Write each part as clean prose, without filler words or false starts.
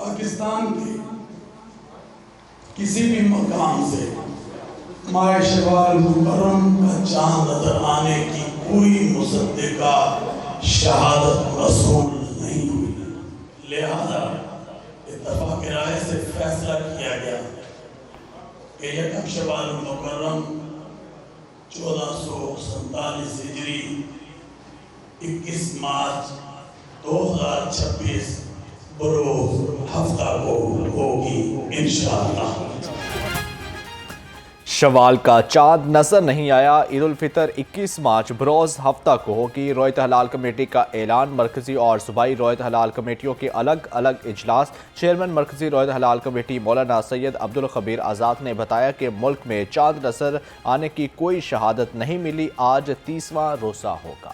پاکستان کے کسی بھی مقام سے ماہ شوال مکرم کا چاند نظر آنے کی کوئی مصدقہ شہادت رسول نہیں ہوئی، لہذا اتفاق رائے سے فیصلہ کیا گیا کہ یکم شوال مکرم 1447 ہجری 21 مارچ 2026 بروز ہفتہ کو ہوگی انشاءاللہ۔ شوال کا چاند نظر نہیں آیا، عید الفطر 21 مارچ بروز ہفتہ کو ہوگی۔ رویت ہلال کمیٹی کا اعلان، مرکزی اور صوبائی رویت ہلال کمیٹیوں کے الگ الگ اجلاس۔ چیئرمین مرکزی رویت ہلال کمیٹی مولانا سید عبدالخبیر آزاد نے بتایا کہ ملک میں چاند نظر آنے کی کوئی شہادت نہیں ملی، آج 30واں روزہ ہوگا۔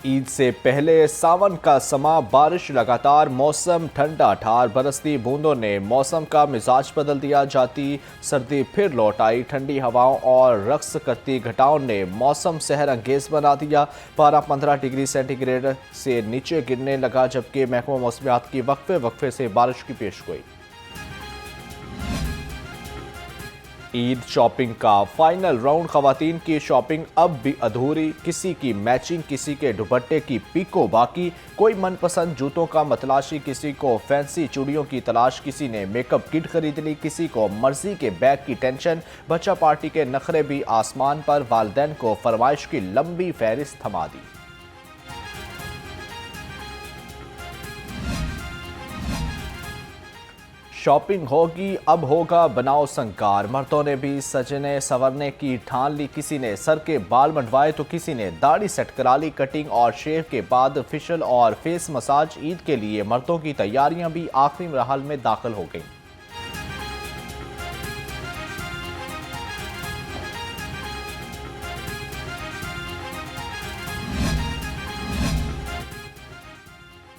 عید سے پہلے ساون کا سما، بارش لگاتار، موسم ٹھنڈا ٹھار، برستی بوندوں نے موسم کا مزاج بدل دیا، جاتی سردی پھر لوٹ آئی، ٹھنڈی ہواؤں اور رقص کرتی گھٹاؤں نے موسم سحر انگیز بنا دیا، پارہ 15 ڈگری سینٹی گریڈ سے نیچے گرنے لگا، جبکہ محکمہ موسمیات کی وقفے سے بارش کی پیش گوئی۔ عید شاپنگ کا فائنل راؤنڈ، خواتین کی شاپنگ اب بھی ادھوری، کسی کی میچنگ، کسی کے دوپٹے کی پیکو باقی، کوئی من پسند جوتوں کا متلاشی، کسی کو فینسی چوڑیوں کی تلاش، کسی نے میک اپ کٹ خرید لی، کسی کو مرضی کے بیگ کی ٹینشن، بچہ پارٹی کے نخرے بھی آسمان پر، والدین کو فرمائش کی لمبی فہرست تھما دی۔ شاپنگ ہوگی اب ہوگا بناؤ سنگار، مردوں نے بھی سجنے سورنے کی ٹھان لی، کسی نے سر کے بال منڈوائے تو کسی نے داڑھی سیٹ کرا لی، کٹنگ اور شیو کے بعد فیشل اور فیس مساج۔ عید کے لیے مردوں کی تیاریاں بھی آخری مراحل میں داخل ہو گئیں۔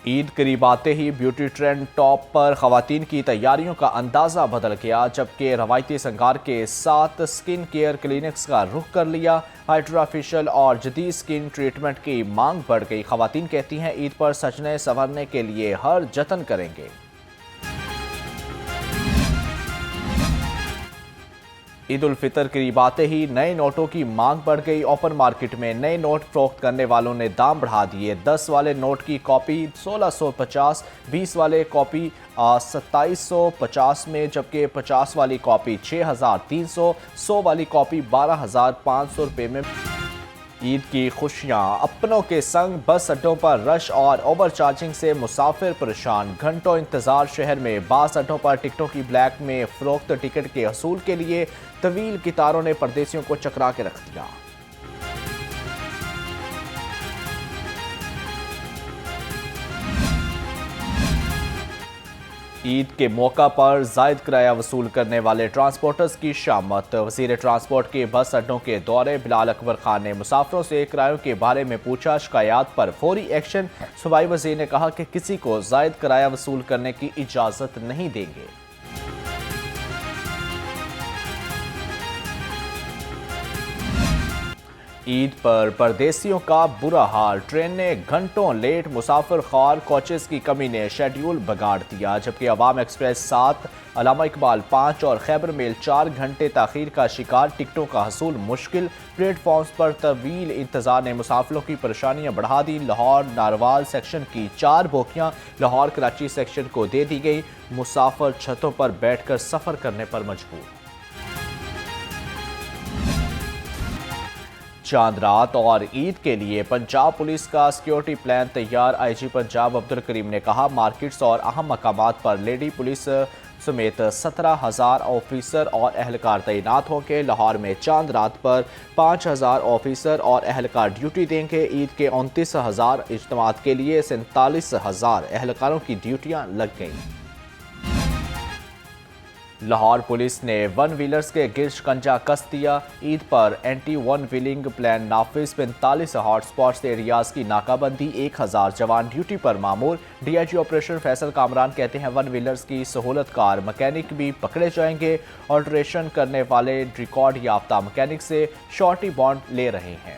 عید قریب آتے ہی بیوٹی ٹرینڈ ٹاپ پر، خواتین کی تیاریوں کا اندازہ بدل گیا، جبکہ روایتی سنگار کے ساتھ سکن کیئر کلینکس کا رخ کر لیا، ہائڈرا فیشل اور جدید سکن ٹریٹمنٹ کی مانگ بڑھ گئی۔ خواتین کہتی ہیں عید پر سجنے سنورنے کے لیے ہر جتن کریں گے۔ عید الفطر قریب آتے ہی نئے نوٹوں کی مانگ بڑھ گئی، اوپن مارکیٹ میں نئے نوٹ فروخت کرنے والوں نے دام بڑھا دیے، 10 والے نوٹ کی کاپی 1650، 20 والے کاپی 2750 میں، جبکہ 50 والی کاپی 6300، 100 والی کاپی 12500 روپے میں۔ عید کی خوشیاں اپنوں کے سنگ، بس اڈوں پر رش اور اوور چارجنگ سے مسافر پریشان، گھنٹوں انتظار شہر میں، بعض اڈوں پر ٹکٹوں کی بلیک میں فروخت، ٹکٹ کے حصول کے لیے طویل قطاروں نے پردیسیوں کو چکرا کے رکھ دیا۔ عید کے موقع پر زائد کرایہ وصول کرنے والے ٹرانسپورٹرز کی شامت، وزیر ٹرانسپورٹ کے بس اڈوں کے دورے، بلال اکبر خان نے مسافروں سے کرایوں کے بارے میں پوچھا، شکایات پر فوری ایکشن، صوبائی وزیر نے کہا کہ کسی کو زائد کرایہ وصول کرنے کی اجازت نہیں دیں گے۔ عید پر پردیسیوں کا برا حال، ٹرینیں گھنٹوں لیٹ، مسافر خوار، کوچز کی کمی نے شیڈیول بگاڑ دیا، جبکہ عوام ایکسپریس 7، علامہ اقبال 5 اور خیبر میل 4 گھنٹے تاخیر کا شکار، ٹکٹوں کا حصول مشکل، پلیٹ فارمز پر طویل انتظار نے مسافروں کی پریشانیاں بڑھا دی۔ لاہور ناروال سیکشن کی 4 بوگیاں لاہور کراچی سیکشن کو دے دی گئی، مسافر چھتوں پر بیٹھ کر سفر کرنے پر مجبور۔ چاند رات اور عید کے لیے پنجاب پولیس کا سیکیورٹی پلان تیار، آئی جی پنجاب عبدالکریم نے کہا مارکیٹس اور اہم مقامات پر لیڈی پولیس سمیت 17,000 آفیسر اور اہلکار تعینات ہوں گے۔ لاہور میں چاند رات پر 5,000 آفیسر اور اہلکار ڈیوٹی دیں گے۔ عید کے 29,000 اجتماعات کے لیے 47,000 اہلکاروں کی ڈیوٹیاں لگ گئیں۔ لاہور پولیس نے ون ویلرز کے گرد شکنجہ کس دیا، عید پر اینٹی ون ویلنگ پلان نافذ، 45 ہاٹ سپاٹس ایریاز کی ناکہ بندی، 1,000 جوان ڈیوٹی پر مامور۔ D I G operation Faisal Kamran کہتے ہیں ون ویلرز کی سہولت کار مکینک بھی پکڑے جائیں گے، آلٹریشن کرنے والے ریکارڈ یافتہ مکینک سے شورٹی بانڈ لے رہے ہیں۔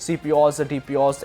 CPOs, DPOs,